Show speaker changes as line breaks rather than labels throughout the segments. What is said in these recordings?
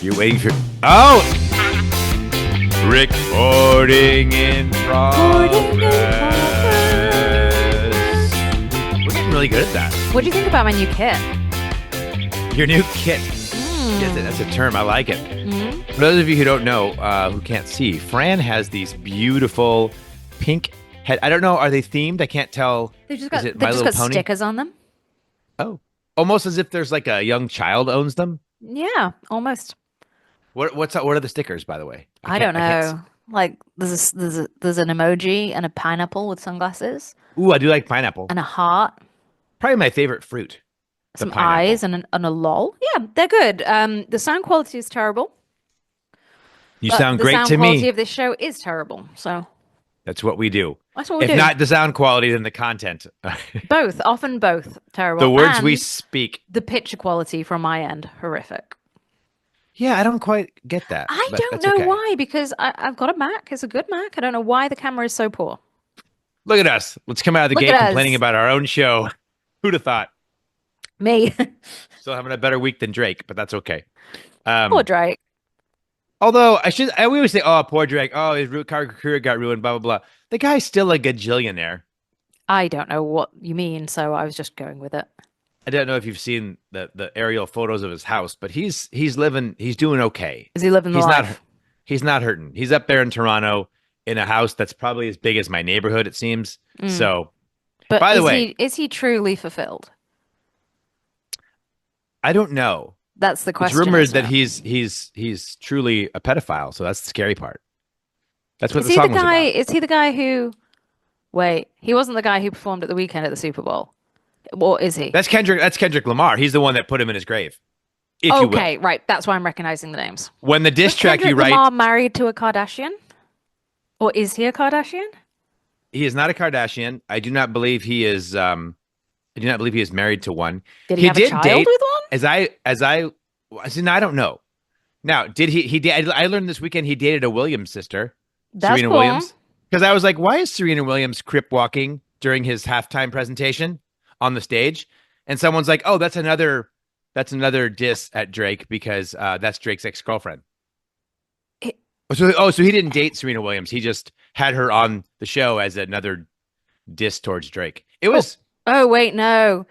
You're waiting for... Oh! Recording in progress. We're getting really good at that.
What do you think about my new kit?
Your new kit. Yes, that's a term. I like it. For those of you who don't know, who can't see, Fran has these beautiful pink head. I don't know. Are they themed? I can't tell.
They've just got,
Is it
they've
My
just
Little
got
Pony?
stickers on them.
Oh, almost as if there's like a young child owns them.
Yeah, almost.
What are the stickers, by the way?
I don't know. Like there's an emoji and a pineapple with sunglasses
Ooh, I do like pineapple.
and a heart,
Probably my favorite fruit. The
some
pineapple.
eyes and a lol. Yeah, they're good. The sound quality is terrible.
You
But
sound
the
great
sound
to
quality
me.
of this show is terrible. So
That's what we do.
that's what we
If
do.
not the sound quality, then the content.
Often both terrible.
The words we
And
speak.
the picture quality from my end, horrific.
Yeah, I don't quite get that.
I
but
don't
that's
know
okay.
why, because I've got a Mac. It's a good Mac. I don't know why the camera is so poor.
Look at us. Let's come out of the
Look
gate
at us.
complaining about our own show. Who'd have thought?
Me.
Still having a better week than Drake, but that's okay.
Poor Drake.
Although we always say, "Oh, poor Drake. Oh, his car career got ruined." Blah blah blah. The guy's still a gajillionaire.
I don't know what you mean, so I was just going with it.
I don't know if you've seen the aerial photos of his house, but he's doing okay.
Is he living the
He's
life?
not he's not hurting. He's up there in Toronto in a house that's probably as big as my neighborhood, it seems. So,
But
by the way,
is he truly fulfilled?
I don't know.
That's the
It's
question.
rumored
isn't
that
it?
he's truly a pedophile, so that's the scary part. That's what
Is
the
he the
song was
guy?
about.
Is he the guy who? Wait, he wasn't the guy who performed at the weekend at the Super Bowl, or is he?
That's Kendrick Lamar. He's the one that put him in his grave. If you will.
Okay, right. That's why I'm recognizing the names.
When the diss
Was
track you
Kendrick
write,
Lamar married to a Kardashian, or is he a Kardashian?
he is not a Kardashian. I do not believe he is. I do not believe he is married to one.
Did he have a
did
child
date,
with one?
as I see, I don't know. Now, did he did I learned this weekend he dated a Williams sister,
That's
Serena
cool.
Williams. Because I was like, why is Serena Williams crip walking during his halftime presentation on the stage? And someone's like, oh, that's another diss at Drake because that's Drake's ex-girlfriend.
It-
So he didn't date Serena Williams. He just had her on the show as another diss towards Drake. It was
Oh wait, no.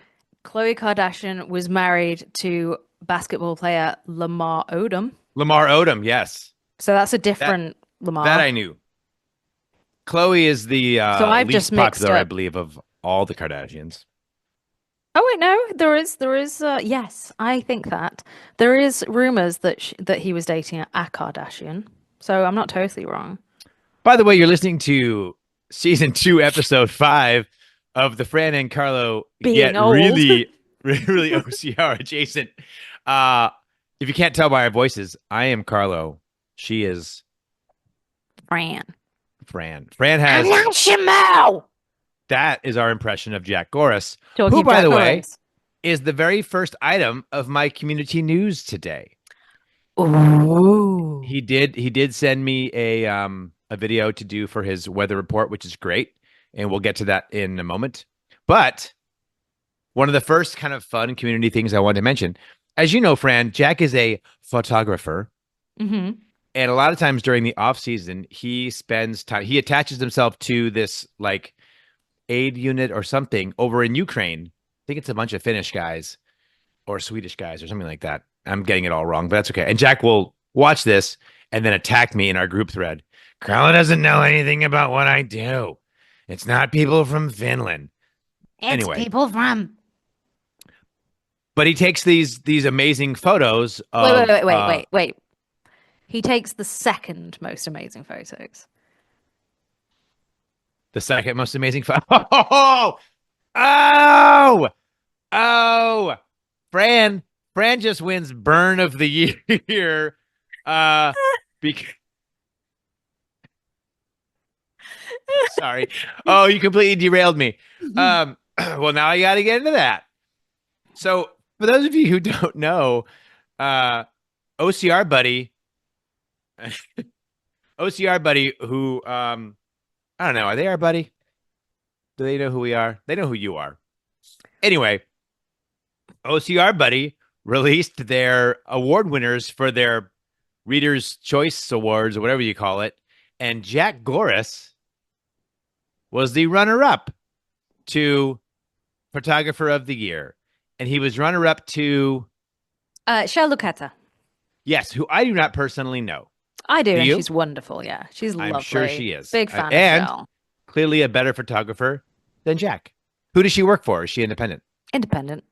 Khloe Kardashian was married to basketball player Lamar Odom,
Lamar Odom. Yes,
so that's a different Lamar.
that I knew. Chloe is the
So I've
least
just mixed
popular, I
up.
believe, of all the Kardashians.
Oh wait, no, there is. Yes, I think that there is rumors that he was dating a Kardashian. So I'm not totally wrong.
By the way, you're listening to season 2, episode 5 of the Fran and Carlo
Being
Get
old.
Really OCR adjacent. If you can't tell by our voices, I am Carlo. She is
Fran.
Fran. Fran has
Shimo.
that is our impression of Jack Goras,
Talking
who,
of
by
Jack
the way,
Goras.
is the very first item of my community news today.
Ooh.
He did send me a video to do for his weather report, which is great, and we'll get to that in a moment. But one of the first kind of fun community things I wanted to mention, as you know, Fran, Jack is a photographer,
Mm-hmm.
and a lot of times during the off season, he spends time. He attaches himself to this like aid unit or something over in Ukraine. I think it's a bunch of Finnish guys or Swedish guys or something like that. I'm getting it all wrong, but that's okay. And Jack will watch this and then attack me in our group thread. Carlo doesn't know anything about what I do. It's not people from Finland.
It's
Anyway.
people from.
But he takes these amazing photos of
Wait. He takes the second most amazing photos.
the second most amazing photo. Oh, Fran just wins burn of the year. Because sorry. Oh, you completely derailed me. Well, now I got to get into that. So, for those of you who don't know, OCR buddy, who I don't know, are they our buddy? Do they know who we are? They know who you are. Anyway, OCR buddy released their award winners for their Reader's Choice Awards or whatever you call it. And Jack Goras was the runner-up to Photographer of the Year. And he was runner-up to,
Shell Lucetta.
yes, who I do not personally know.
I do,
Do
and
you?
she's wonderful. Yeah, she's
I'm sure
lovely.
she is.
Big fan of
And
Shell.
clearly a better photographer than Jack. Who does she work for? Is she independent?
Independent.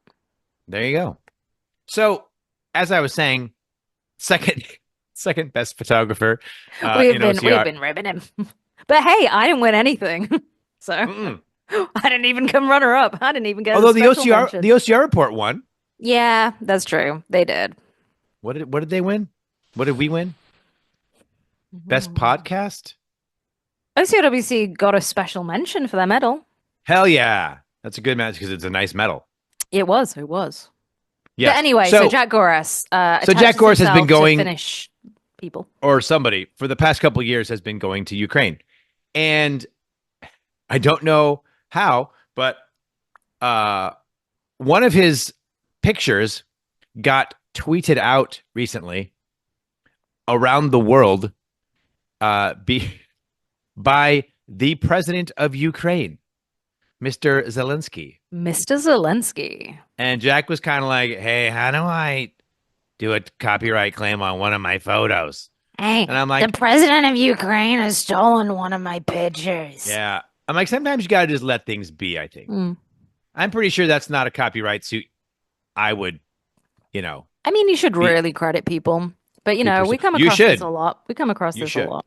There you go. So, as I was saying, second second best photographer in
We've
OCR.
been ribbing him, but hey, I didn't win anything, so
Mm-mm.
I didn't even come runner up. I didn't even get a
Although the
special
OCR
mention.
the OCR report won.
Yeah, that's true. They did.
What did they win? What did we win? Best podcast?
OCWC got a special mention for their medal.
Hell yeah. That's a good match because it's a nice medal.
It was. It was. But
Yes.
anyway, so Jack Goras
So Jack
attaches
Goras has been
himself to
going,
finish people.
or somebody for the past couple of years has been going to Ukraine. And I don't know how, but one of his pictures got tweeted out recently around the world by the president of Ukraine, Mr. Zelensky.
Mr. Zelensky.
And Jack was kind of like, hey, how do I do a copyright claim on one of my photos?
Hey,
And I'm like,
the president of Ukraine has stolen one of my pictures.
yeah. I'm like, sometimes you got to just let things be, I think.
Mm.
I'm pretty sure that's not a copyright suit. I would, you know.
I mean, you should really credit people, but you know, we come
You
across
should.
this a lot. We come across
You
this
should.
a lot.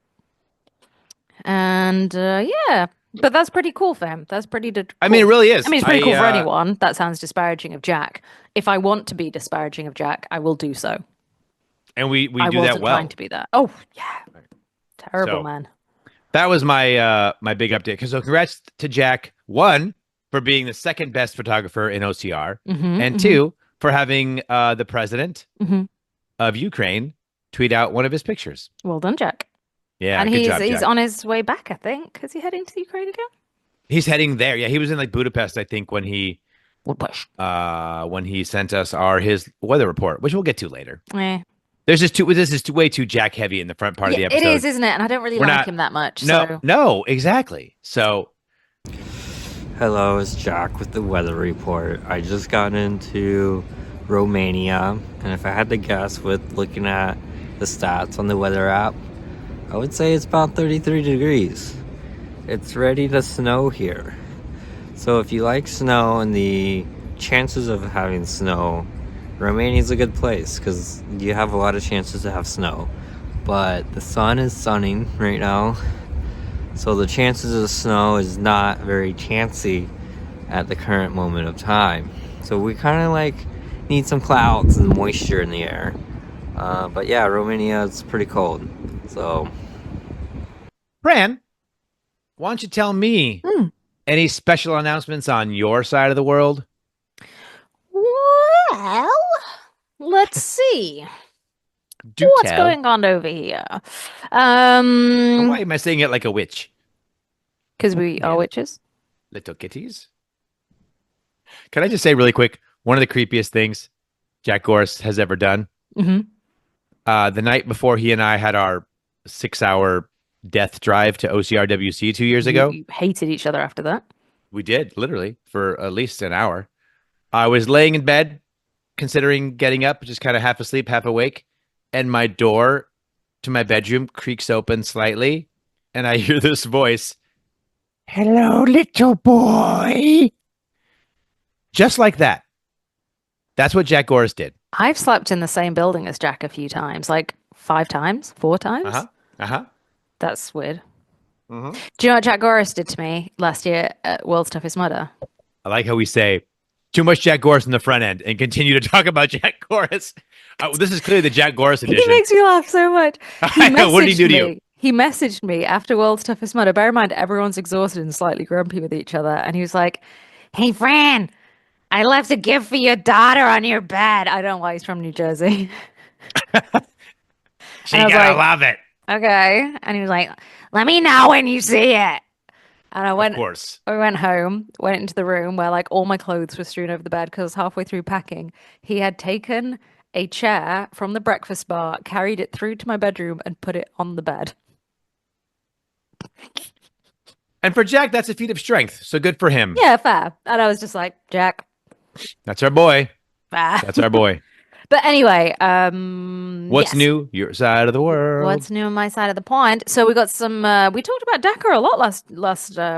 And yeah, but that's pretty cool for him. That's pretty.
I mean, it really is.
I mean, it's pretty cool for anyone. That sounds disparaging of Jack. If I want to be disparaging of Jack, I will do so.
And we
I
do
wasn't
that well.
trying to be that. Oh yeah, terrible
So,
man.
That was my my big update. So congrats to Jack, one, for being the second best photographer in OCR, and two, for having the president of Ukraine tweet out one of his pictures.
Well done, Jack.
Yeah,
and
good job,
he's
Jack.
on his way back, I think. Is he heading to Ukraine again?
He's heading there. Yeah, he was in like Budapest, I think, when he sent us his weather report, which we'll get to later.
Yeah.
This is way too Jack heavy in the front part of the episode.
It is, isn't it? And I don't really like him that much.
No, exactly. So,
hello, it's Jack with the weather report. I just got into Romania, and if I had to guess with looking at the stats on the weather app, I would say it's about 33 degrees. It's ready to snow here. So if you like snow and the chances of having snow, Romania's a good place because you have a lot of chances to have snow. But the sun is sunning right now, so the chances of snow is not very chancy at the current moment of time. So we kind of like need some clouds and moisture in the air. But yeah, Romania is pretty cold. So,
Fran, why don't you tell me any special announcements on your side of the world?
Well, let's see. What's going on over here?
Why am I saying it like a witch?
Because we are witches.
Little kitties. Can I just say really quick, one of the creepiest things Jack Goras has ever done? The night before he and I had our 6-hour death drive to OCRWC 2 years ago.
You hated each other after that.
We did, literally, for at least an hour. I was laying in bed, considering getting up, just kind of half asleep, half awake, and my door to my bedroom creaks open slightly, and I hear this voice, "Hello, little boy." Just like that. That's what Jack Goras did.
I've slept in the same building as Jack a few times, like 5 times, 4 times. That's weird. Do you know what Jack Goras did to me last year at World's Toughest Mudder?
I like how we say too much Jack Goras in the front end and continue to talk about Jack Goras. This is clearly the Jack Goras edition.
He makes me laugh so much.
What did he do to you?
He messaged me after World's Toughest Mudder. Bear in mind, everyone's exhausted and slightly grumpy with each other. And he was like,
Hey, Fran, I left a gift for your daughter on your bed.
I don't know why he's from New Jersey.
She gotta love it.
Okay. And he was like,
Let me know when you see it.
and I went,
Of course.
I went home, went into the room where like all my clothes were strewn over the bed because I was halfway through packing. He had taken a chair from the breakfast bar, carried it through to my bedroom, and put it on the bed.
And for Jack, that's a feat of strength. So good for him.
Yeah, fair. And I was just like, Jack.
That's our boy.
Fair.
That's our boy.
But anyway,
what's new? Your side of the world.
What's new on my side of the pond? So we got some. We talked about DEKA a lot last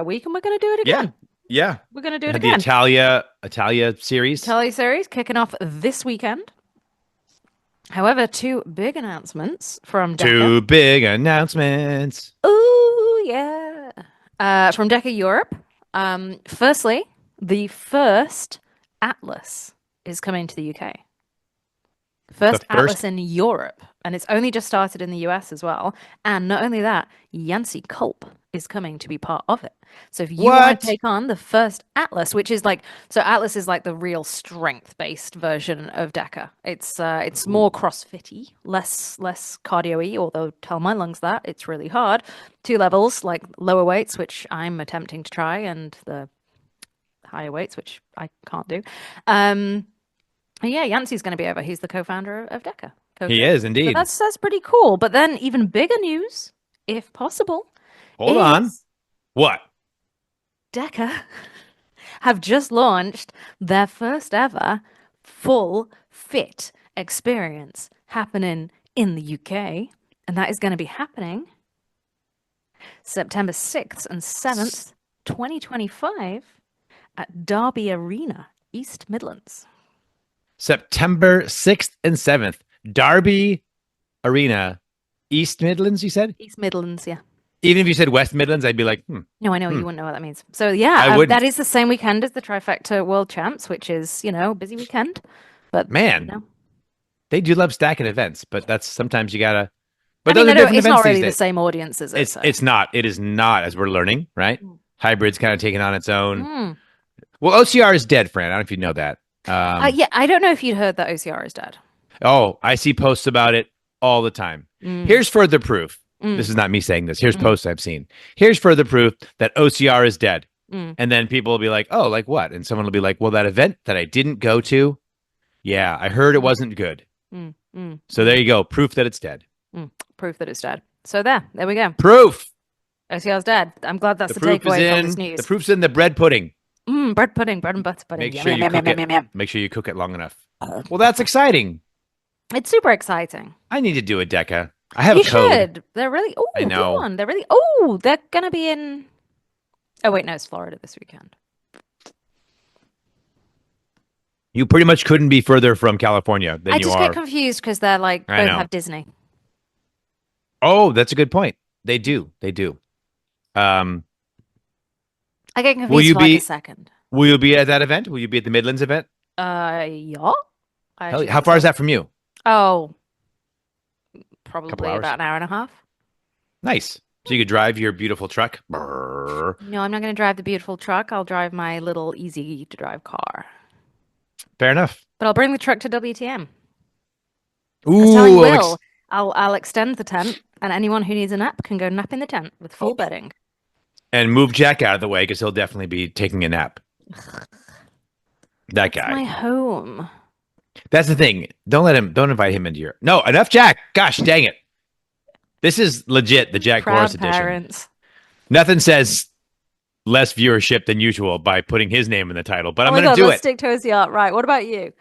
week, and we're going to do it again.
Yeah.
We're going to do it
again. The Italia series.
Italia series kicking off this weekend. However, two big announcements from DEKA.
Two big announcements.
Ooh, yeah. From DEKA Europe. Firstly, the first Atlas is coming to the UK. First Atlas in Europe, and it's only just started in the US as well. And not only that, Yancy Culp is coming to be part of it. So if you want to take on the first Atlas, which is like, so Atlas is like the real strength-based version of DEKA. It's more CrossFit-y, less cardio-y, although tell my lungs that, it's really hard. 2 levels, like lower weights, which I'm attempting to try, and the higher weights, which I can't do. Yeah, Yancey's going to be over. He's the co-founder of DEKA.
He is indeed.
So that's pretty cool. But then even bigger news, if possible.
Hold on. What?
DEKA have just launched their first ever full fit experience happening in the UK. And that is going to be happening September 6th and 7th, 2025 at Derby Arena, East Midlands.
September 6th and 7th, Derby Arena, East Midlands, you said?
East Midlands, yeah.
Even if you said West Midlands, I'd be like,
No, I know. You wouldn't know what that means. So, yeah, that is the same weekend as the Trifecta World Champs, which is, busy weekend. But,
man, they do love stacking events, but that's sometimes you got to. But
it's not really the same audience, is it?
It's not. It is not, as we're learning, right? Hybrid's kind of taking on its own. Well, OCR is dead, Fran. I don't know if you know that.
Yeah, I don't know if you'd heard that OCR is dead.
Oh, I see posts about it all the time. Here's further proof. This is not me saying this. Here's posts I've seen. Here's further proof that OCR is dead. And then people will be like, oh, like what? And someone will be like, well, that event that I didn't go to, yeah, I heard it wasn't good. So there you go. Proof that it's dead.
Proof that it's dead. So there we go.
Proof.
OCR's dead. I'm glad that's the takeaway from this news.
The proof's in the bread pudding.
Bread pudding, bread and butter pudding.
Make sure you cook it long enough. Well, that's exciting.
It's super exciting.
I need to do a DEKA. I have a code.
You should. They're really. Oh, I know. Good one. They're really. Oh, they're gonna be in. Oh wait, no, it's Florida this weekend.
You pretty much couldn't be further from California than you are.
I just get confused because they're like both have Disney.
Oh, that's a good point. They do. They do.
I get confused for like a second.
Will you be at that event? Will you be at the Midlands event?
Yeah.
How far is that from you?
Oh, probably about an hour and a half.
Nice. So you could drive your beautiful truck?
No, I'm not going to drive the beautiful truck. I'll drive my little easy-to-drive car.
Fair enough.
But I'll bring the truck to WTM.
Ooh,
I'll extend the tent, and anyone who needs a nap can go nap in the tent with full bedding.
And move Jack out of the way because he'll definitely be taking a nap. That guy.
My home.
That's the thing. Don't invite him into your. No, enough Jack. Gosh, dang it. This is legit the Jack Goras edition.
Parents.
Nothing says less viewership than usual by putting his name in the title, but I'm going to do
let's stick to OCR. Right. What about you?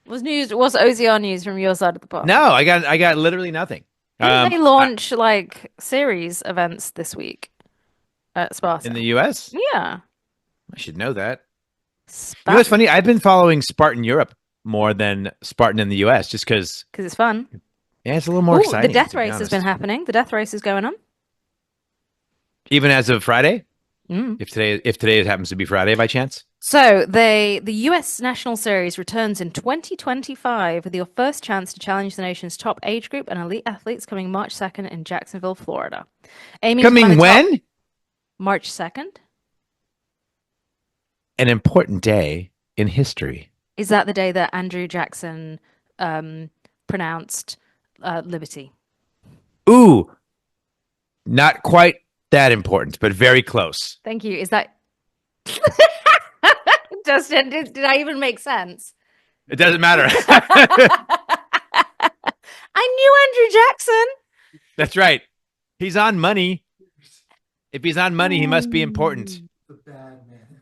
What's OCR news from your side of the pond?
No, I got literally nothing.
Didn't they launch like series events this week at Spartan?
In the US?
Yeah.
I should know that. You know what's funny? I've been following Spartan Europe more than Spartan in the US just because
it's fun.
Yeah, it's a little more exciting.
The death race has been happening. The death race is going on.
Even as of Friday? If today happens to be Friday by chance?
So the US National Series returns in 2025 with your first chance to challenge the nation's top age group and elite athletes coming March 2nd in Jacksonville, Florida.
Coming when?
March 2nd.
An important day in history.
Is that the day that Andrew Jackson pronounced liberty?
Ooh, not quite that important, but very close.
Thank you. Is that Justin? Did I even make sense?
It doesn't matter.
I knew Andrew Jackson.
That's right. He's on money. If he's on money, he must be important.
The bad man.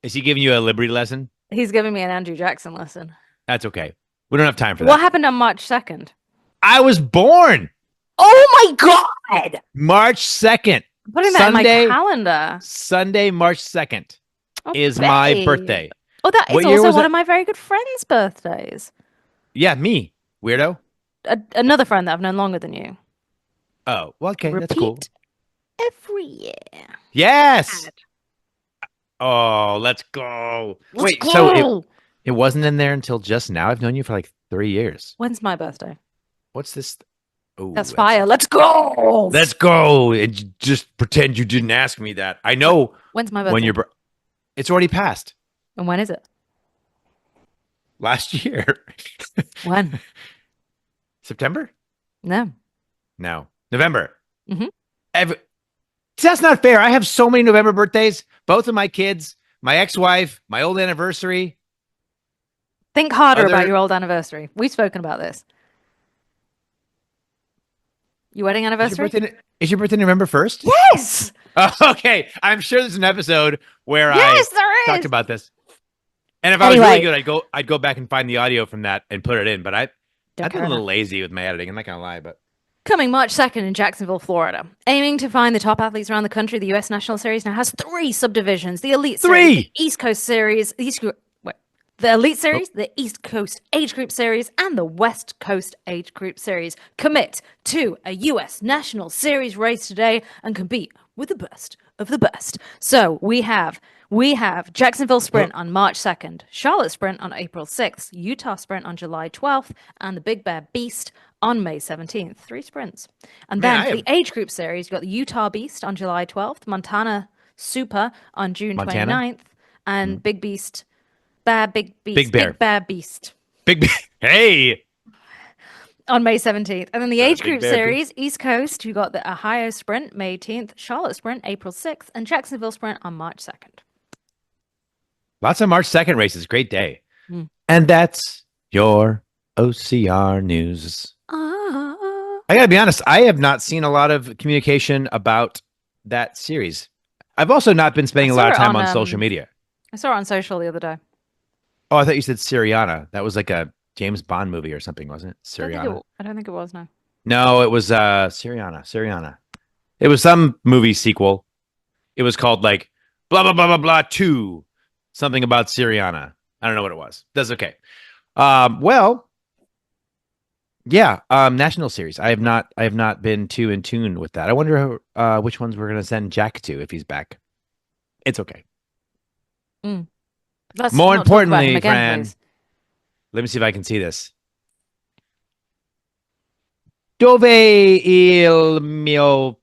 Is he giving you a Liberty lesson?
He's giving me an Andrew Jackson lesson.
That's okay. We don't have time for
What
that.
happened on March 2nd?
I was born
Oh my God!
March 2nd.
I'm putting that
Sunday-
in my calendar.
Sunday, March 2nd
Oh,
is my
babe.
birthday.
Oh, that is
What year
also
was
one
it?
of my very good friends' birthdays.
Yeah, me. Weirdo.
Another friend that I've known longer than you.
Oh, well, okay.
Repeat
That's cool.
every year.
Yes. Oh, let's go.
Let's
Wait, so
go!
it wasn't in there until just now? I've known you for like 3 years.
When's my birthday?
What's this? Oh,
That's fire. Let's go!
Let's go and just pretend you didn't ask me that. I know
When's my birthday?
when you're. It's already passed.
And when is it?
Last year.
When?
September?
No.
No. November.
Mhm.
See, that's not fair. I have so many November birthdays. Both of my kids, my ex-wife, my old anniversary.
Think harder
Other-
about your old anniversary. We've spoken about this. Your wedding anniversary?
Is your birthday November 1st?
Yes!
Oh, okay. I'm sure there's an episode where
Yes,
I
there is!
talked about this. And if I was
Anyway.
really good, I'd go back and find the audio from that and put it in. But I've
Don't
been
care
a little
enough.
lazy with my editing. I'm not gonna lie, but
Coming March 2nd in Jacksonville, Florida. Aiming to find the top athletes around the country, the U.S. National Series now has 3 subdivisions. The Elite Series,
Three!
the East Coast Series, the Elite Series, the East Coast Age Group Series, and the West Coast Age Group Series. Commit to a U.S. National Series race today and compete with the best of the best. So we have Jacksonville Sprint on March 2nd, Charlotte Sprint on April 6th, Utah Sprint on July 12th, and the Big Bear Beast on May 17th. 3 sprints. And
Man,
then
I
for
have-
the age group series, you've got the Utah Beast on July 12th, Montana Super on June
Montana?
29th, and Big Beast, Big Beast,
Big Bear.
Big Bear Beast
big. Hey,
on May 17th. And then the age
Big
group
Bear
series, East Coast, you've got the Ohio Sprint May 18th, Charlotte Sprint April 6th, and Jacksonville Sprint on March 2nd.
lots of March 2nd races. Great day.
Mm.
And that's your OCR news.
Ah.
I gotta be honest. I have not seen a lot of communication about that series. I've also not been spending
I
a lot
saw
of
it
time
on,
on social media.
I saw it on social the other day.
Oh, I thought you said Syriana. That was like a James Bond movie or something, wasn't it? Syriana.
I don't think it was, no.
No, it was Syriana. It was some movie sequel. It was called like blah blah blah blah blah 2. Something about Syriana. I don't know what it was. That's okay. Well, yeah, National Series. I have not been too in tune with that. I wonder which ones we're gonna send Jack to if he's back. It's okay.
Let's
More
not talk about
importantly,
him again,
Fran,
please.
let me see if I can see this. Dove il mio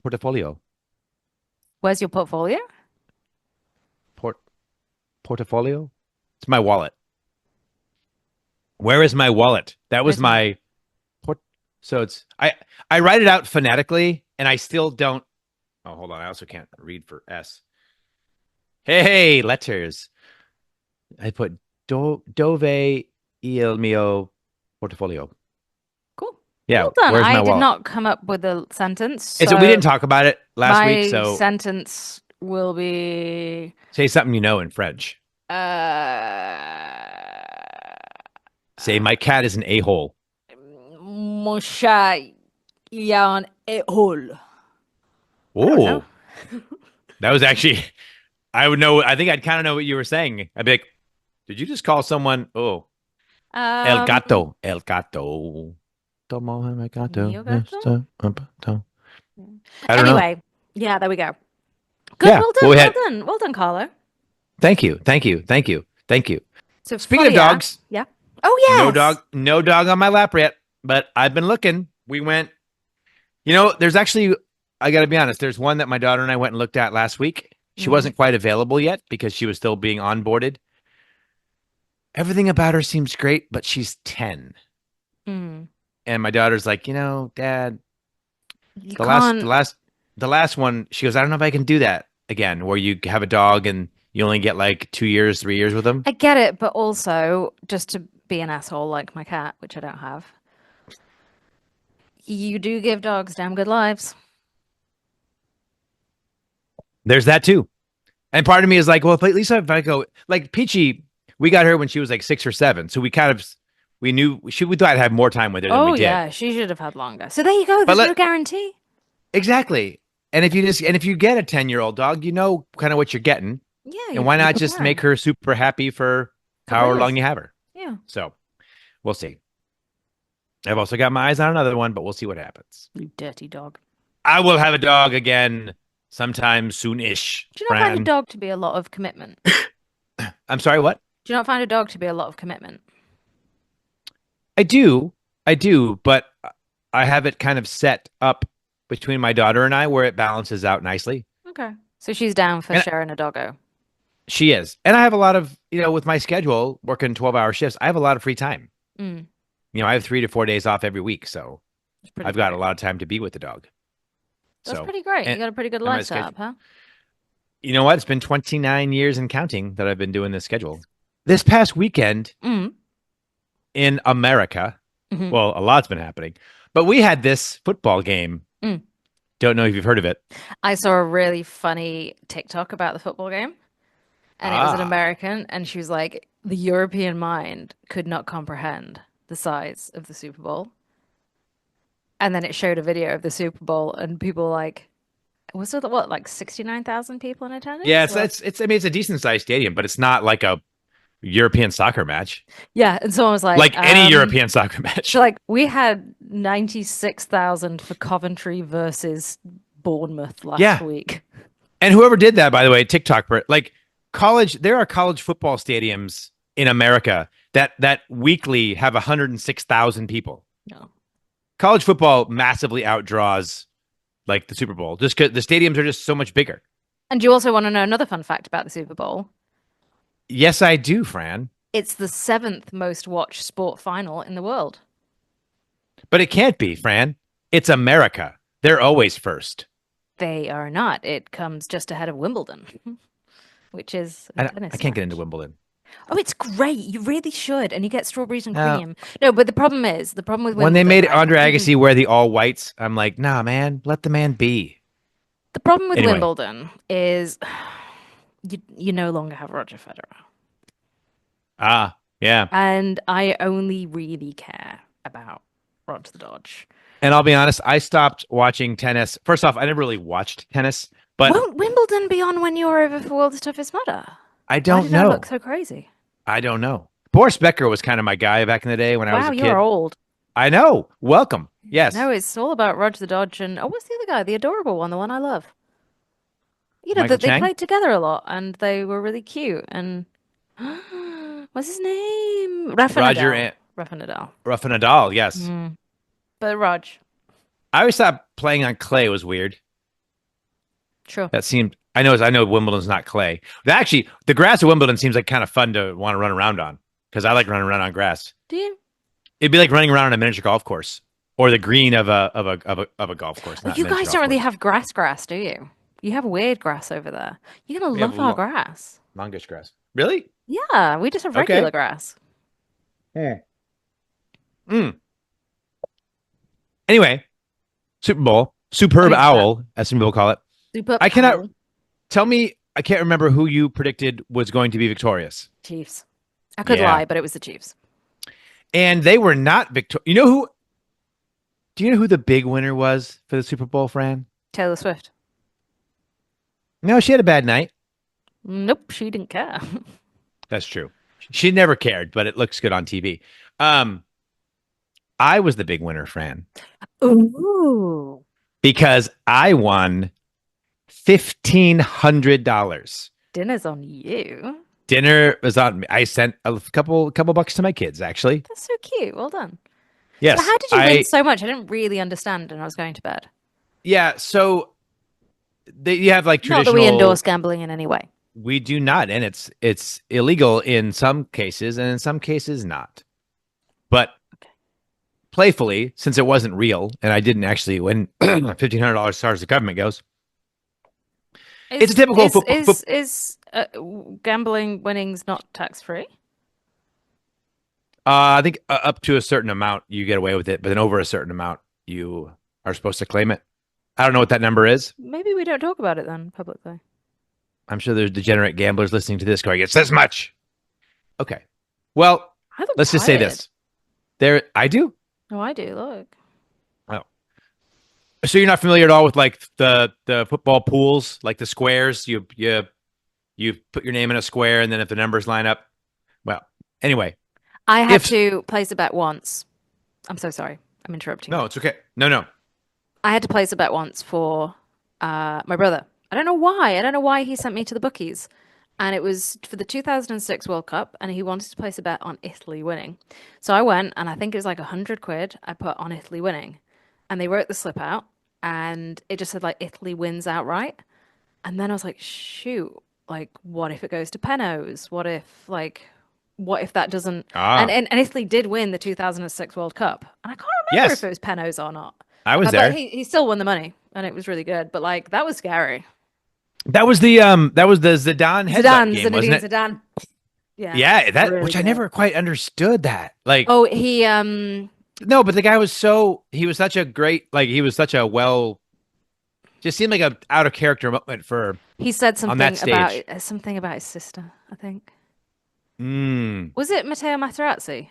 portafolio?
Where's your portfolio?
Portfolio? It's my wallet. Where is my wallet? That was
Where's
my so it's I write it out phonetically and I still don't. Oh, hold on. I also can't read for S. Hey, letters. I put dove il mio portafolio.
Cool.
Yeah.
Well done.
Where's my
I did
wallet?
not come up with a sentence.
We
so
didn't talk about it last
my
week, so
sentence will be
say something you know in French. Say my cat is an a-hole.
Mon chat, il y a un éole.
Oh,
know.
that was actually. I would know. I think I'd kind of know what you were saying. I'd be like, "Did you just call someone?" Oh, el gato, el gato. Tomo el gato.
Mio gato?
I don't know.
Anyway, yeah, there we go. Good,
Yeah,
well done,
well, we had-
well done, Carlo.
Thank you.
So
Speaking of
Fire-
dogs,
yeah. Oh yes.
no dog on my lap yet, but I've been looking. We went. There's actually. I got to be honest. There's one that my daughter and I went and looked at last week. She
Mhm.
wasn't quite available yet because she was still being onboarded. Everything about her seems great, but she's 10.
Mm.
And my daughter's like, Dad,
You
the
can't.
last one, she goes, I don't know if I can do that again, where you have a dog and you only get like 2 years, 3 years with them.
I get it, but also just to be an asshole like my cat, which I don't have. You do give dogs damn good lives.
There's that too. And part of me is like, well, at least if I go like Peachy, we got her when she was like 6 or 7. So we we thought I'd have more time with her than
Oh
we did.
yeah, she should have had longer. So there you go.
But
There's no guarantee.
Exactly. And if you get a 10-year-old dog, you know kind of what you're getting.
Yeah.
And why not just make her super happy for however long you have her?
Yeah.
So we'll see. I've also got my eyes on another one, but we'll see what happens.
You dirty dog.
I will have a dog again sometime soon-ish.
Do you not find a dog to be a lot of commitment?
I'm sorry, what?
Do you not find a dog to be a lot of commitment?
I do, but I have it kind of set up between my daughter and I where it balances out nicely.
Okay. So she's down for sharing a doggo.
She is. And I have a lot of, with my schedule, working 12-hour shifts, I have a lot of free time.
Mm.
I have 3 to 4 days off every week. So I've got
great.
a lot of time to be with the dog.
That's pretty great. You got a pretty good life set up, huh?
You know what? It's been 29 years and counting that I've been doing this schedule. This past weekend in America, well, a lot's been happening, but we had this football game. Don't know if you've heard of it.
I saw a really funny TikTok about the football game, and it was an American, and she was like, the European mind could not comprehend the size of the Super Bowl. And then it showed a video of the Super Bowl, and people were like, was it what, like 69,000 people in attendance?
Yeah, it's I mean, it's a decent sized stadium, but it's not like a European soccer match.
Yeah, and someone was like
any European soccer match.
So like we had 96,000 for Coventry versus Bournemouth last week.
And whoever did that, by the way, TikTok, like there are college football stadiums in America that weekly have 106,000 people.
No.
College football massively outdraws like the Super Bowl, just because the stadiums are just so much bigger.
And do you also want to know another fun fact about the Super Bowl?
Yes, I do, Fran.
It's the 7th most watched sport final in the world.
But it can't be, Fran. It's America. They're always first.
They are not. It comes just ahead of Wimbledon, which is
I can't get into Wimbledon.
Oh, it's great. You really should. And you get strawberries and cream. No, but the problem with Wimbledon,
when they made Andre Agassi wear the all whites, I'm like, nah, man, let the man be.
The problem with Wimbledon is you no longer have Roger Federer.
Ah, yeah.
And I only really care about Roger the Dodge.
And I'll be honest, I stopped watching tennis. First off, I never really watched tennis, but
won't Wimbledon be on when you're over for World's Toughest Mudder?
I don't
Why did
know.
That look so crazy?
I don't know. Boris Becker was kind of my guy back in the day when I was a kid.
Wow, you're old.
I know. Welcome. Yes.
No, it's all about Roger the Dodge and what's the other guy? The adorable one, the one I love.
Michael
They
Chang?
played together a lot and they were really cute. And what's his name? Rafa Nadal.
Rafa Nadal, yes.
But Raj.
I always thought playing on clay was weird.
Sure.
That seemed. I know Wimbledon's not clay. Actually, the grass at Wimbledon seems like kind of fun to want to run around on because I like running around on grass.
Do you?
It'd be like running around on a miniature golf course or the green of a golf course.
You guys don't really have grass, do you? You have weird grass over there. You're gonna love our grass.
Longish grass. Really?
Yeah, we just have regular grass.
Anyway, Super Bowl, superb owl, as some people call it.
Superb.
I cannot tell me. I can't remember who you predicted was going to be victorious.
Chiefs. I could lie, but it was the Chiefs.
And they were not victorious. Do you know who the big winner was for the Super Bowl, Fran?
Taylor Swift.
No, she had a bad night.
Nope, she didn't care.
That's true. She never cared, but it looks good on TV. I was the big winner, Fran.
Ooh.
Because I won $1,500.
Dinner's on you.
Dinner was on me. I sent a couple bucks to my kids, actually.
That's so cute. Well done.
Yes.
So how did you win so much? I didn't really understand, and I was going to bed.
Yeah, so you have like traditional.
Not that we endorse gambling in any way.
We do not, and it's illegal in some cases, and in some cases not. But playfully, since it wasn't real, and I didn't actually win $1,500 as far as the government goes, It's a typical football.
Is gambling winnings not tax free?
I think up to a certain amount you get away with it, but then over a certain amount you are supposed to claim it. I don't know what that number is.
Maybe we don't talk about it then publicly.
I'm sure there's degenerate gamblers listening to this going, it's this much. Okay. Well,
I look
let's just say
tired.
this. I do.
Oh, I do. Look.
So you're not familiar at all with like the football pools, like the squares. You put your name in a square, and then if the numbers line up, well, anyway.
I had to place a bet once. I'm so sorry. I'm interrupting.
No, it's okay. No.
I had to place a bet once for my brother. I don't know why. I don't know why he sent me to the bookies. And it was for the 2006 World Cup, and he wanted to place a bet on Italy winning. So I went, and I think it was like 100 quid I put on Italy winning. And they wrote the slip out, and it just said like Italy wins outright. And then I was like, shoot, like what if it goes to penos? What if that doesn't? And Italy did win the 2006 World Cup, and I can't remember if it was penos or not.
I was there.
But he still won the money, and it was really good. But like that was scary.
That was the Zidane headbutt game, wasn't it?
Zidane. Yeah.
Yeah, that
really
which I
good.
never quite understood that. Like,
Oh, he
no, but the guy was such a great, like he was such a just seemed like a out of character moment for.
he said
on that
something about his sister, I think.
Mm.
Was it Matteo Materazzi?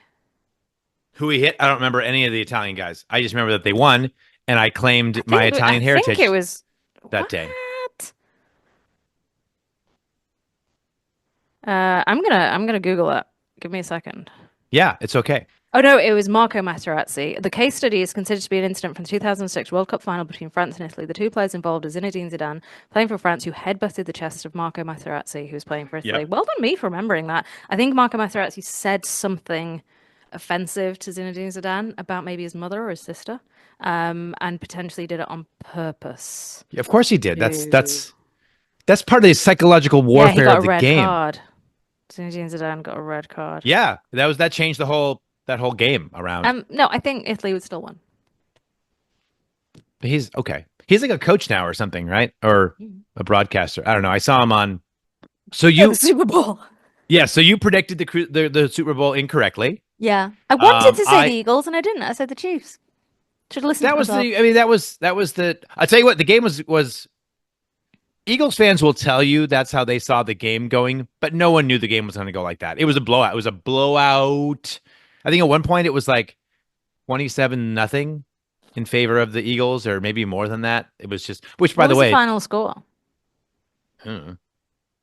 Who he hit? I don't remember any of the Italian guys. I just remember that they won, and I claimed my Italian heritage.
I think it was
that day.
What? I'm gonna Google it. Give me a second.
Yeah, it's okay.
Oh no, it was Marco Materazzi. The case study is considered to be an incident from the 2006 World Cup final between France and Italy. The two players involved are Zinedine Zidane, playing for France, who headbutted the chest of Marco Materazzi, who was playing for Italy.
Yep.
Well done me for remembering that. I think Marco Materazzi said something offensive to Zinedine Zidane about maybe his mother or his sister, and potentially did it on purpose.
Yeah, of course he did. That's part of the psychological warfare
he got
of
a
the
red
game.
card. Zinedine Zidane got a red card.
Yeah, that changed that whole game around.
No, I think Italy would still win.
But he's okay. He's like a coach now or something, right? Or a broadcaster. I don't know. I saw him on. So
the Super Bowl.
Yeah. So you predicted the Super Bowl incorrectly.
Yeah, I wanted to say the Eagles, and I didn't. I said the Chiefs. Should have listened.
That was the. I'll tell you what. The game was. Eagles fans will tell you that's how they saw the game going, but no one knew the game was going to go like that. It was a blowout. It was a blowout. I think at one point it was like 27-0 in favor of the Eagles, or maybe more than that. It was just, which by the way,
the final score?
It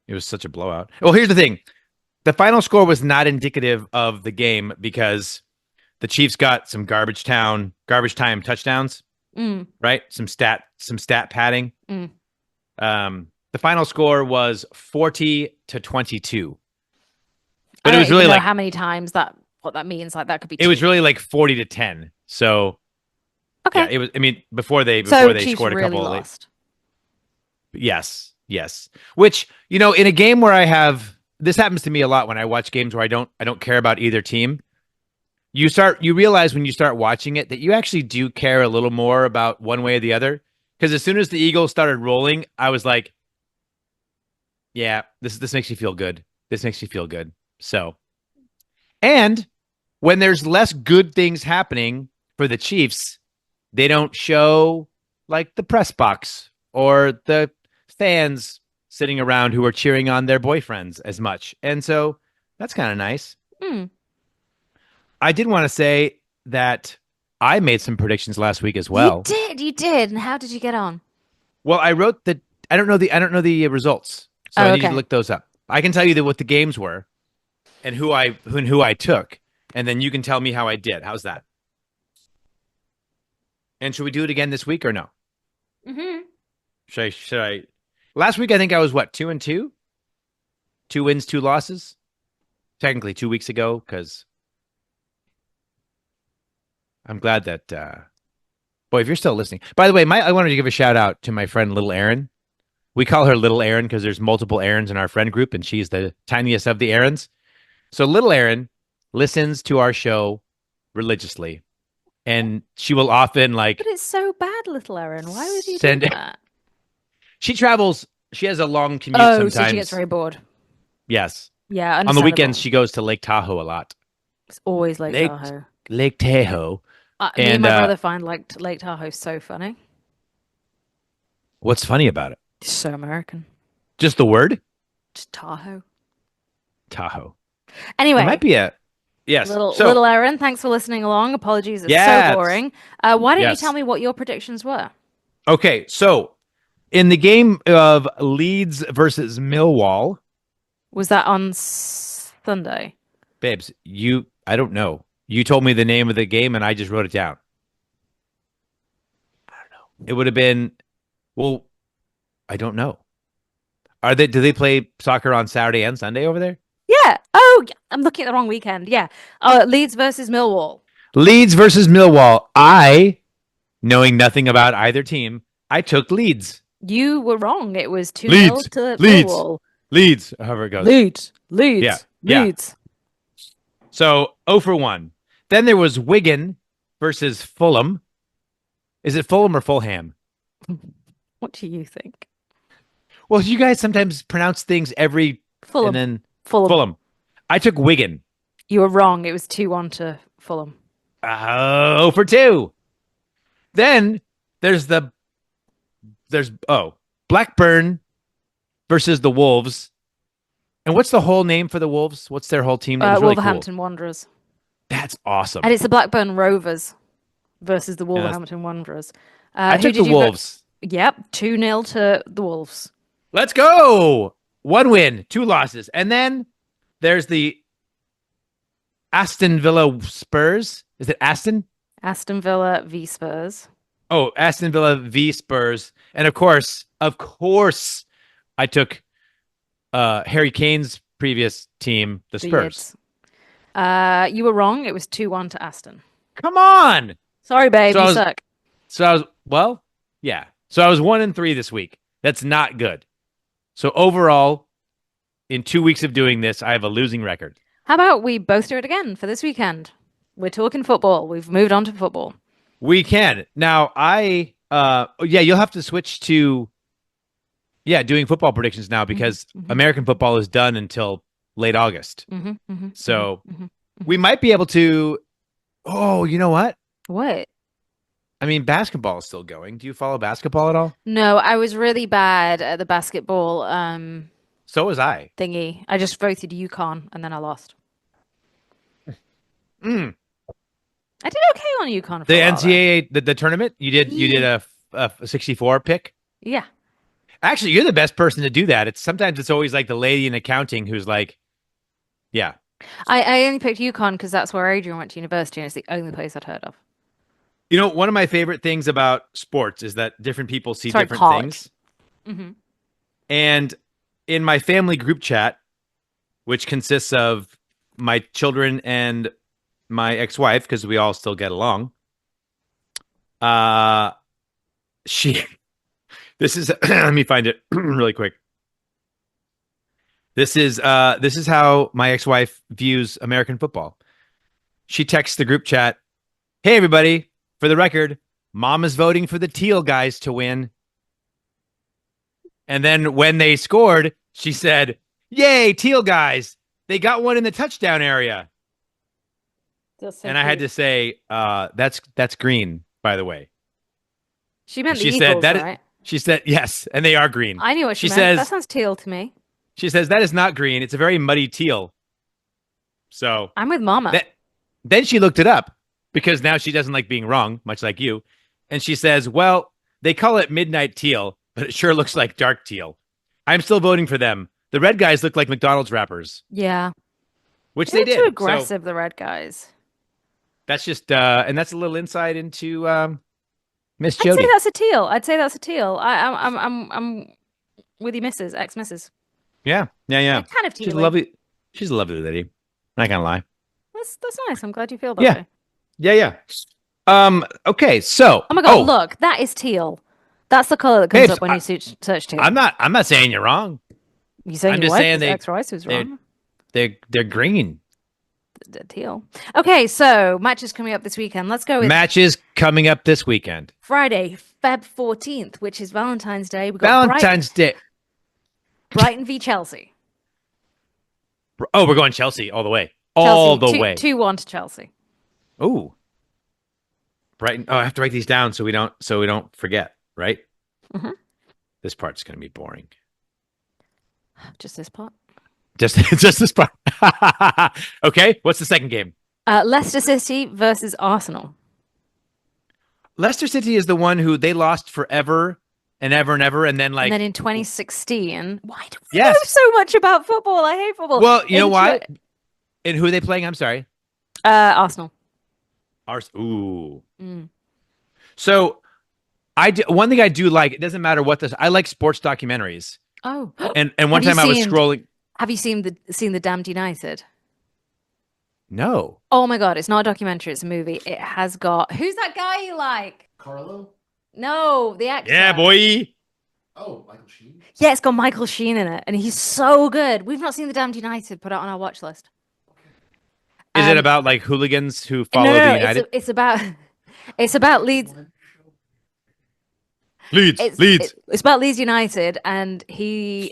was such a blowout. Well, here's the thing. The final score was not indicative of the game because the Chiefs got some garbage time touchdowns, right? Some stat padding. The final score was 40-22. But it was really like
how many times what that means. Like that could be.
It was really like 40-10. So
okay,
yeah, it was. I mean, before they
Chiefs
scored a
really
couple.
Lost.
Yes. Which in a game where this happens to me a lot when I watch games where I don't care about either team. You realize when you start watching it that you actually do care a little more about one way or the other. Because as soon as the Eagles started rolling, I was like, yeah, this makes you feel good. This makes you feel good. So, and when there's less good things happening for the Chiefs, they don't show like the press box or the fans sitting around who are cheering on their boyfriends as much. And so that's kind of nice. I did want to say that I made some predictions last week as well.
You did. And how did you get on?
Well, I wrote I don't know the results. So I need to look those up. I can tell you what the games were and who I took, and then you can tell me how I did. How's that? And should we do it again this week or no?
Mm-hmm.
Should I? Last week I think I was 2-2? 2 wins, 2 losses. Technically 2 weeks ago, because I'm glad that boy, if you're still listening. By the way, I wanted to give a shout out to my friend Little Erin. We call her Little Erin because there's multiple Erins in our friend group, and she's the tiniest of the Erins. So Little Erin listens to our show religiously, and she will often
But it's so bad, Little Erin. Why would you
send
do that?
She travels She has a long commute
Oh,
sometimes.
so she gets very bored.
Yes.
Yeah,
On the
understandable.
weekends, she goes to Lake Tahoe a lot.
It's always Lake Tahoe.
Lake Tahoe.
Me
And,
and my brother find Lake Tahoe so funny.
What's funny about it?
It's so American.
Just the word?
Just Tahoe.
Tahoe.
Anyway.
It might be a... Yes.
Little Aaron, thanks for listening along. Apologies, it's so boring. Why don't you tell me what your predictions were?
Okay, so in the game of Leeds versus Millwall...
Was that on Sunday?
Babes, I don't know. You told me the name of the game and I just wrote it down. I don't know. It would have been... Well, I don't know. Do they play soccer on Saturday and Sunday over there?
Yeah. Oh, I'm looking at the wrong weekend. Yeah. Leeds versus Millwall.
Leeds versus Millwall. Knowing nothing about either team, I took Leeds.
You were wrong. It was 2-0 to Millwall.
Leeds, however it goes.
Leeds.
Yeah. So 0 for 1. Then there was Wigan versus Fulham. Is it Fulham or Fulham?
What do you think?
Well, you guys sometimes pronounce things
Fulham.
And then
Fulham.
I took Wigan.
You were wrong. It was 2-1 to Fulham.
0 for 2. Then there's Blackburn versus the Wolves. And what's the whole name for the Wolves? What's their whole team?
Wolverhampton Wanderers.
That's awesome.
And it's the Blackburn Rovers versus the Wolverhampton Wanderers.
I took the Wolves.
Yep, 2-0 to the Wolves.
Let's go. 1 win, 2 losses. And then there's the Aston Villa Spurs. Is it Aston?
Aston Villa v Spurs.
Oh, Aston Villa v Spurs. And of course, I took Harry Kane's previous team, the Spurs.
You were wrong. It was 2-1 to Aston.
Come on.
Sorry, babe. You suck.
So I was 1-3 this week. That's not good. So overall, in 2 weeks of doing this, I have a losing record.
How about we both do it again for this weekend? We're talking football. We've moved on to football.
We can. Now, you'll have to switch to, doing football predictions now because American football is done until late August. We might be able to, you know what?
What?
I mean, basketball is still going. Do you follow basketball at all?
No, I was really bad at the basketball
So was I.
thingy. I just voted UConn and then I lost. I did okay on UConn.
The NCAA, the tournament, you did a 64 pick.
Yeah.
Actually, you're the best person to do that. Sometimes it's always like the lady in accounting who's like, yeah.
I only picked UConn because that's where Adrian went to university and it's the only place I'd heard of.
You know, one of my favorite things about sports is that different people see different things.
Mm-hmm.
And in my family group chat, which consists of my children and my ex-wife, because we all still get along, let me find it really quick. This is how my ex-wife views American football. She texts the group chat, "Hey everybody, for the record, Mom is voting for the Teal guys to win." And then when they scored, she said, "Yay, Teal guys. They got one in the touchdown area." And I had to say, that's green, by the way.
She meant the Eagles, right?
She said, yes, and they are green.
I knew what she meant. That sounds teal to me.
She says, that is not green. It's a very muddy teal. So
I'm with Mama.
Then she looked it up because now she doesn't like being wrong, much like you. And she says, well, they call it midnight teal, but it sure looks like dark teal. I'm still voting for them. The red guys look like McDonald's wrappers.
Yeah.
Which they did.
Too aggressive, the red guys.
That's just, and that's a little insight into Miss Jody.
I'd say that's a teal. I'm with you, ex-missus.
Yeah.
Kind of teal.
She's a lovely lady. I'm not gonna lie.
That's nice. I'm glad you feel that way.
Yeah. Okay, so.
Oh my god! Look, that is teal. That's the color that comes up when you search teal.
I'm not saying you're wrong.
You saying your wife ex-wife was wrong?
They're green.
Teal. Okay, so matches coming up this weekend. Let's go with
matches coming up this weekend.
Friday, Feb 14th, which is Valentine's Day. We got
Valentine's Day.
Brighton v Chelsea.
Oh, we're going Chelsea all the way.
Chelsea,
All the way.
2-1 to Chelsea.
Ooh. Brighton. Oh, I have to write these down so we don't forget, right?
Mhm.
This part's going to be boring.
Just this part.
Just this part. Okay, what's the second game?
Leicester City versus Arsenal.
Leicester City is the one who they lost forever and ever and ever, and then
And then in 2016, why do we know so much about football? I hate football.
Well, you know what? And who are they playing? I'm sorry.
Arsenal.
Ooh.
Mm.
So one thing I do like, it doesn't matter what this, I like sports documentaries.
Oh.
And one time I was scrolling.
Have you seen the Damned United?
No.
Oh my God, it's not a documentary, it's a movie. It has got, who's that guy you like?
Carlo?
No, the actor.
Yeah, boy.
Oh, Michael Sheen?
Yeah, it's got Michael Sheen in it, and he's so good. We've not seen the Damned United, put it on our watch list.
Is it about like hooligans who follow
no,
the United?
It's about Leeds. It's about Leeds United, and he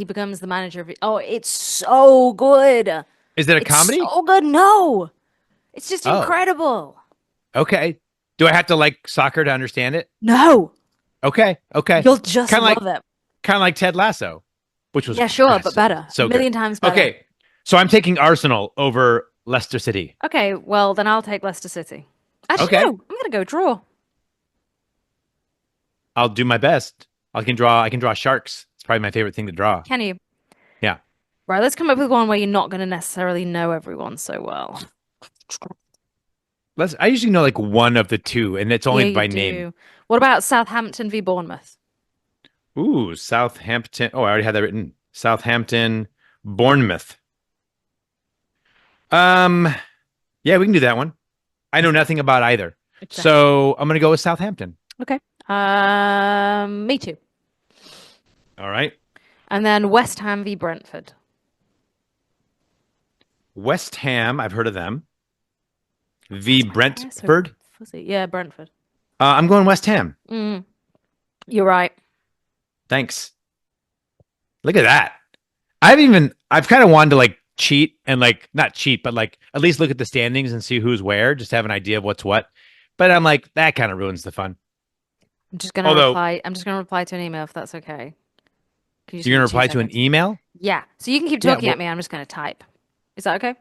becomes the manager of it. Oh, it's so good.
Is it a comedy?
So good. No, it's just incredible.
Okay. Do I have to like soccer to understand it?
No.
Okay.
You'll just
Kinda
love it.
Kind of like Ted Lasso, which was
but better.
So
a million
good.
times better.
Okay. So I'm taking Arsenal over Leicester City.
Okay, well then I'll take Leicester City. Actually, no, I'm gonna go draw.
I'll do my best. I can draw sharks. It's probably my favorite thing to draw.
Can you?
Yeah.
Right, let's come up with one where you're not gonna necessarily know everyone so well.
I usually know like one of the two, and it's only
Yeah,
by
you
name.
do. What about Southampton v Bournemouth?
Ooh, Southampton. Oh, I already had that written. Southampton, Bournemouth. Yeah, we can do that one. I know nothing about either.
Exactly.
So I'm gonna go with Southampton.
Okay. Me too.
All right.
And then West Ham v Brentford.
West Ham, I've heard of them. V
So
Brentford.
fuzzy. Yeah, Brentford.
I'm going West Ham.
You're right.
Thanks. Look at that. I've kind of wanted to like cheat and like not cheat, but like at least look at the standings and see who's where, just have an idea of what's what. But I'm like, that kind of ruins the fun.
I'm just gonna reply to an email if that's okay.
You're gonna reply to an email?
Yeah. So you can keep talking at me. I'm just gonna type. Is that okay?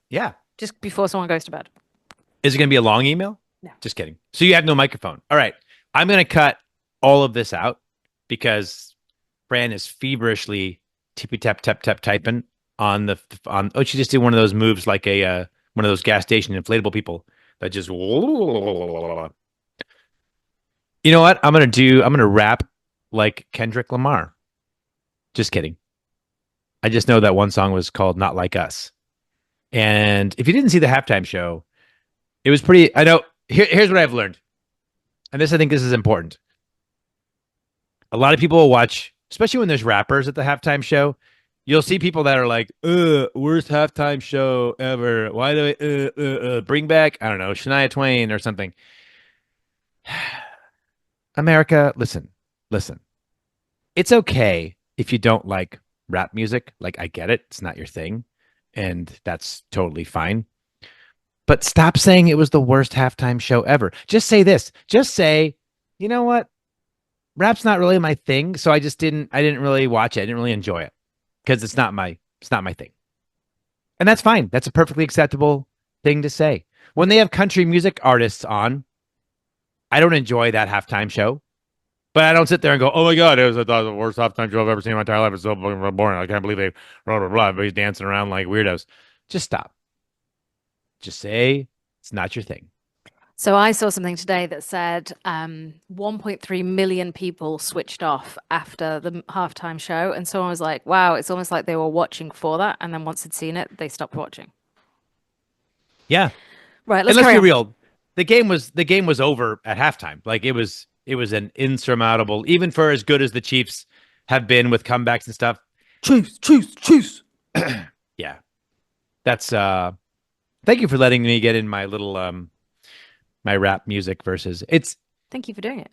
Yeah.
Just before someone goes to bed.
Is it gonna be a long email?
No.
Just kidding. So you have no microphone. All right. I'm gonna cut all of this out because Fran is feverishly tippy tap tap tap typing on she just did one of those moves like a one of those gas station inflatable people that just You know what? I'm gonna rap like Kendrick Lamar. Just kidding. I just know that one song was called Not Like Us. And if you didn't see the halftime show, it was pretty I know here's what I've learned. And I think this is important. A lot of people will watch, especially when there's rappers at the halftime show. You'll see people that are like, worst halftime show ever. Why do I bring back, I don't know, Shania Twain or something. America, listen. It's okay if you don't like rap music. Like, I get it. It's not your thing. And that's totally fine. But stop saying it was the worst halftime show ever. Just say this. Just say, you know what? Rap's not really my thing. So I didn't really watch it. I didn't really enjoy it because it's not my thing. And that's fine. That's a perfectly acceptable thing to say. When they have country music artists on, I don't enjoy that halftime show. But I don't sit there and go, oh my God, I thought the worst halftime show I've ever seen in my entire life. It's so fucking boring. I can't believe they blah, blah, blah. Everybody's dancing around like weirdos. Just stop. Just say it's not your thing.
So I saw something today that said 1.3 million people switched off after the halftime show. And someone was like, wow, it's almost like they were watching for that. And then once they'd seen it, they stopped watching.
Yeah.
Right.
Let's be real. The game was over at halftime. Like it was an insurmountable, even for as good as the Chiefs have been with comebacks and stuff. Chiefs. Yeah. That's thank you for letting me get in my little my rap music versus it's
Thank you for doing it.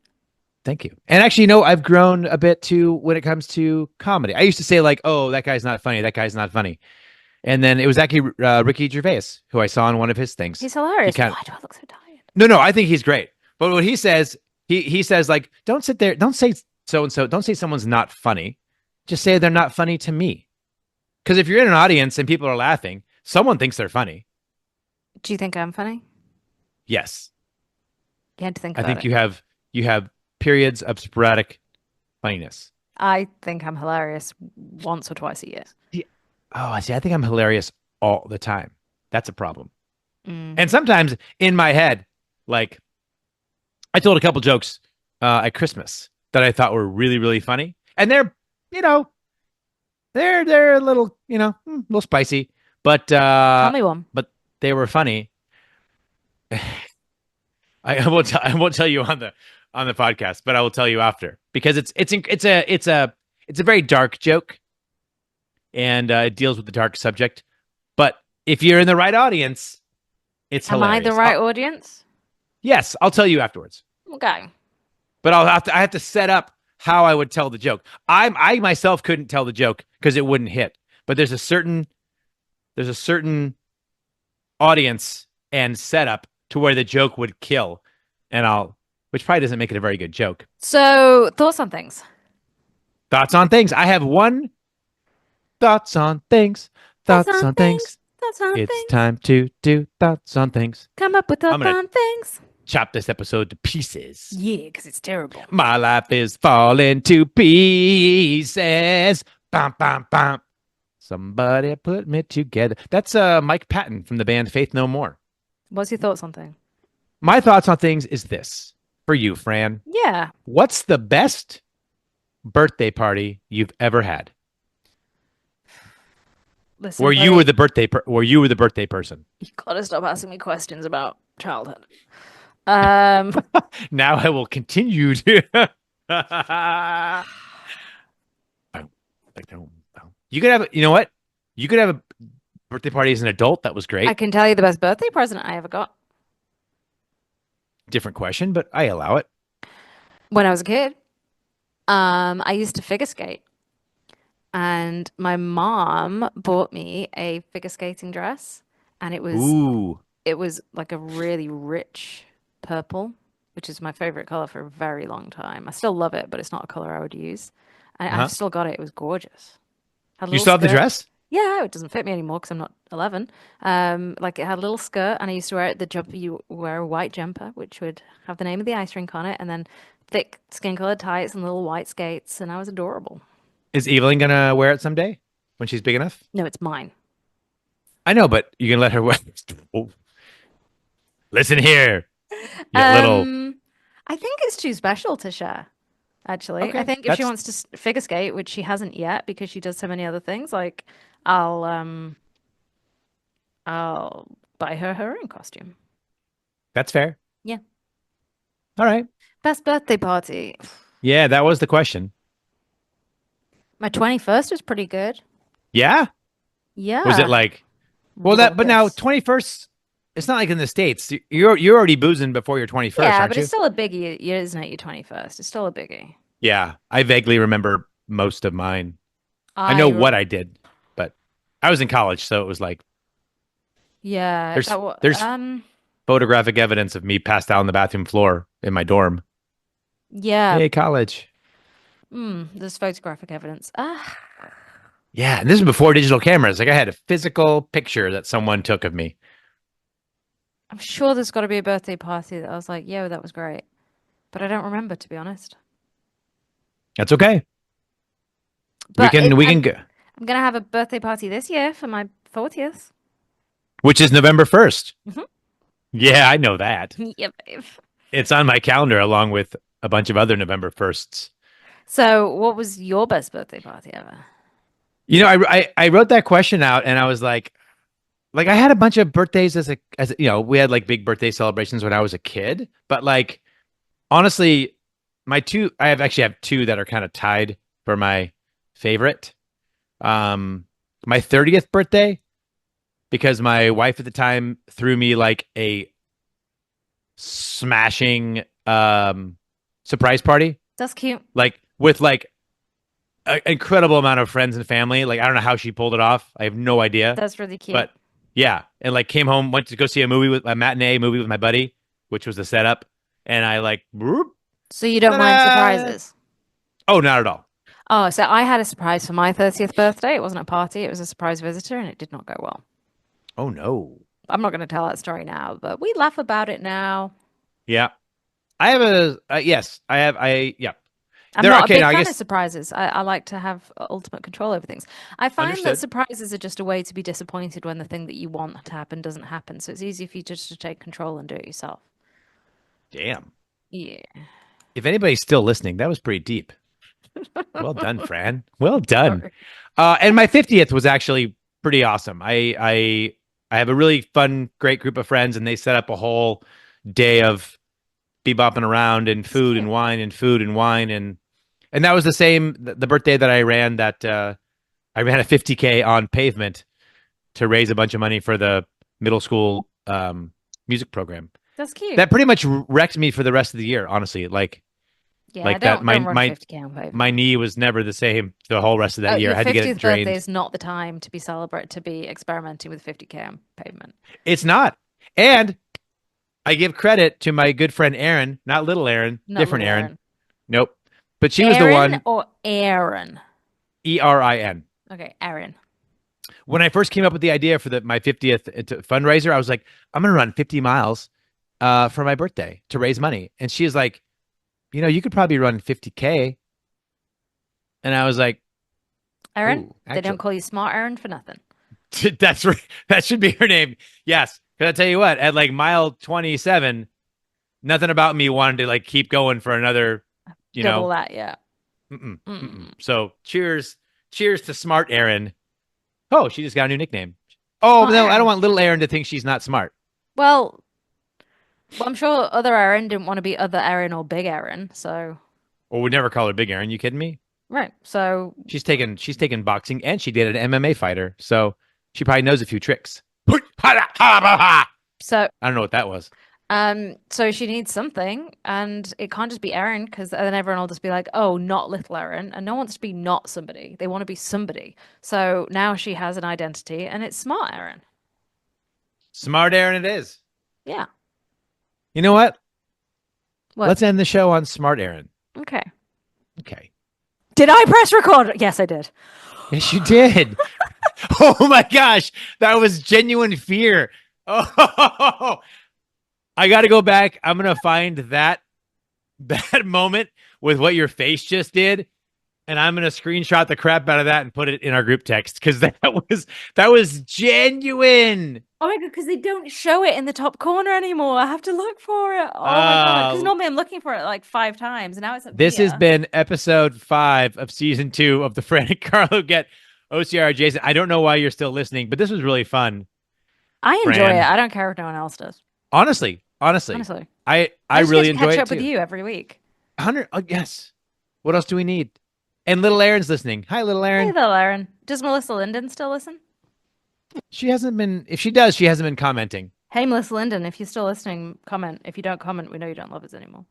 Thank you. And actually, I've grown a bit too when it comes to comedy. I used to say like, "Oh, that guy's not funny. That guy's not funny." And then it was actually Ricky Gervais who I saw in one of his things.
He's
He
hilarious.
kind
Why
of
do I look so tired?
no, I think he's great. But what he says, he says like, "Don't sit there. Don't say so and so. Don't say someone's not funny. Just say they're not funny to me." Because if you're in an audience and people are laughing, someone thinks they're funny.
Do you think I'm funny?
Yes,
You had to think
I
about
think
it.
you have periods of sporadic funniness.
I think I'm hilarious once or twice a year.
Oh, I see. I think I'm hilarious all the time. That's a problem.
Mm.
And sometimes in my head, like I told a couple jokes at Christmas that I thought were really, really funny, and they're, you know, they're a little, a little spicy, but
Tell me one.
but they were funny. I won't tell you on the podcast, but I will tell you after because it's a very dark joke, and it deals with the dark subject. But if you're in the right audience, it's
Am I
hilarious.
the right audience?
Yes, I'll tell you afterwards.
Okay.
But I have to set up how I would tell the joke. I myself couldn't tell the joke because it wouldn't hit. But there's a certain audience and setup to where the joke would kill, which probably doesn't make it a very good joke.
So, thoughts on things?
Thoughts on things. I have one. Thoughts on things. Thoughts on things.
Thoughts on
It's
things.
time to do thoughts on things.
Come up with thoughts
gonna-
on things.
Chop this episode to pieces.
Yeah, because it's terrible.
My life is falling to pieces. Bum, bum, bum. Somebody put me together. That's Mike Patton from the band Faith No More.
What's your thoughts on things?
My thoughts on things is this for you, Fran.
Yeah.
What's the best birthday party you've ever had?
Listen,
Where you were the birthday person.
You gotta stop asking me questions about childhood.
Now I will continue to. You could have. You know what? You could have a birthday party as an adult. That was great.
I can tell you the best birthday present I ever got.
Different question, but I allow it.
When I was a kid, I used to figure skate. And my mom bought me a figure skating dress, and it was like a really rich purple, which is my favorite color for a very long time. I still love it, but it's not a color I would use. And I've still got it. It was gorgeous.
You still have the dress?
Yeah, it doesn't fit me anymore because I'm not 11. Like it had a little skirt, and I used to wear it. The jumper, you wear a white jumper, which would have the name of the ice rink on it, and then thick skin-colored tights and little white skates, and I was adorable.
Is Evelyn gonna wear it someday when she's big enough?
No, it's mine.
I know, but you can let her wear. Oh. Listen here, you little.
I think it's too special to share. Actually,
Okay,
I think if she wants to figure skate, which she hasn't yet because she does so many other things, like I'll buy her own costume.
That's fair.
Yeah.
All right.
Best birthday party.
Yeah, that was the question.
My 21st was pretty good.
Yeah.
Yeah.
Was it like? Well, but now
Raucous.
21st. It's not like in the States. You're already boozing before your 21st,
Yeah,
aren't
but
you?
it's still a biggie, isn't it? Your 21st. It's still a biggie.
Yeah, I vaguely remember most of mine. I know what I did, but I was in college, so it was like
Yeah.
there's photographic evidence of me passed out on the bathroom floor in my dorm.
Yeah.
Hey, college.
There's photographic evidence.
Yeah, and this is before digital cameras. Like I had a physical picture that someone took of me.
I'm sure there's got to be a birthday party that I was like, yo, that was great. But I don't remember, to be honest.
That's okay.
But
we can go.
I'm going to have a birthday party this year for my 40th.
Which is November 1st.
Mhm.
Yeah, I know that.
Yeah, babe.
It's on my calendar along with a bunch of other November 1sts.
So what was your best birthday party ever?
I wrote that question out and I was like I had a bunch of birthdays as we had like big birthday celebrations when I was a kid, but like honestly, I actually have two that are kind of tied for my favorite. My 30th birthday, because my wife at the time threw me like a smashing surprise party,
That's cute.
like with like an incredible amount of friends and family. Like I don't know how she pulled it off. I have no idea.
That's really cute.
But yeah, and like came home, went to go see a matinee movie with my buddy, which was the setup, and I like, whoop.
So you don't mind
Ta-da!
surprises?
Oh, not at all.
Oh, so I had a surprise for my 30th birthday. It wasn't a party. It was a surprise visitor, and it did not go well.
Oh no.
I'm not going to tell that story now, but we laugh about it now.
Yeah, I have yes, I have yeah.
I'm
They're
not
okay
a big
now, I
fan
guess.
of surprises. I like to have ultimate control over things. I find that
Understood.
surprises are just a way to be disappointed when the thing that you want to happen doesn't happen. So it's easy for you just to take control and do it yourself.
Damn.
Yeah.
If anybody's still listening, that was pretty deep. Well done, Fran. Well done.
Sorry.
And my 50th was actually pretty awesome. I have a really fun, great group of friends, and they set up a whole day of bebopping around and food and wine and food and wine and that was the same the birthday that I ran a 50K on pavement to raise a bunch of money for the middle school music program.
That's cute.
That pretty much wrecked me for the rest of the year, honestly. Like
yeah,
like
don't run
my
50K on pavement.
my knee was never the same the whole rest of that year.
Your
I had to get
50th
it drained.
birthday is not the time to be experimenting with 50K on pavement.
It's not. And I give credit to my good friend Aaron, not little Aaron,
Not
different
little
Aaron. Nope. But she was the
Aaron
one,
or Aaron?
Erin.
Okay, Aaron.
When I first came up with the idea for my 50th fundraiser, I was like, I'm going to run 50 miles for my birthday to raise money. And she is like, you could probably run 50K. And I was like,
Aaron?
ooh,
They don't call you Smart Aaron for nothing.
that's right. That should be her name. Yes. Because I tell you what, at like mile 27, nothing about me wanted to like keep going for another,
Double that, yeah.
So cheers to Smart Aaron. Oh, she just got a new nickname. Oh,
Smart
no, I
Aaron.
don't want little Aaron to think she's not smart.
Well, I'm sure other Aaron didn't want to be other Aaron or Big Aaron, so
Or we'd never call her Big Aaron. You kidding me?
right. So
She's taken boxing and she did an MMA fighter, so she probably knows a few tricks.
so
I don't know what that was.
so she needs something, and it can't just be Aaron, because then everyone will just be like, oh, not little Aaron, and no one wants to be not somebody. They want to be somebody. So now she has an identity, and it's Smart Aaron.
Smart Aaron it is.
Yeah.
You know what?
What?
Let's end the show on Smart Aaron.
Okay.
Okay.
Did I press record? Yes, I did.
Yes, you did. Oh my gosh. That was genuine fear. Oh, I got to go back. I'm going to find that moment with what your face just did. And I'm going to screenshot the crap out of that and put it in our group text. Cause that was genuine.
Oh my god, because they don't show it in the top corner anymore. I have to look for it. Oh my god. Because normally I'm looking for it like 5 times, and now it's up
This
here.
has been episode 5 of season 2 of the Fran and Carlo Get OCR adjacent. I don't know why you're still listening, but this was really fun.
I enjoy
Fran.
it. I don't care if no one else does.
Honestly,
Honestly.
I
just
really
get to
enjoy
catch
it
up
too.
with you every week.
100. Yes. What else do we need? And little Aaron's listening. Hi, little Aaron.
Hey there, Aaron. Does Melissa Linden still listen?
She hasn't been. If she does, she hasn't been commenting.
Hey, Melissa Linden, if you're still listening, comment. If you don't comment, we know you don't love us anymore.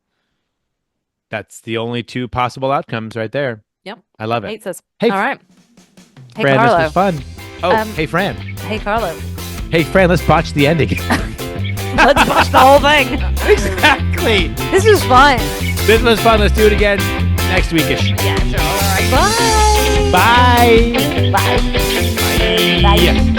That's the only 2 possible outcomes right there.
Yep.
I love it.
Hates us.
Hey,
All right. Hey,
Fran,
Carlo.
this was fun. Oh, hey, Fran.
Hey, Carlo.
Hey, Fran, let's botch the ending.
Let's watch the whole thing.
Exactly.
This was fun.
This was fun. Let's do it again next weekish.
Yeah, sure. All right.
Bye.
Bye. Bye. Bye.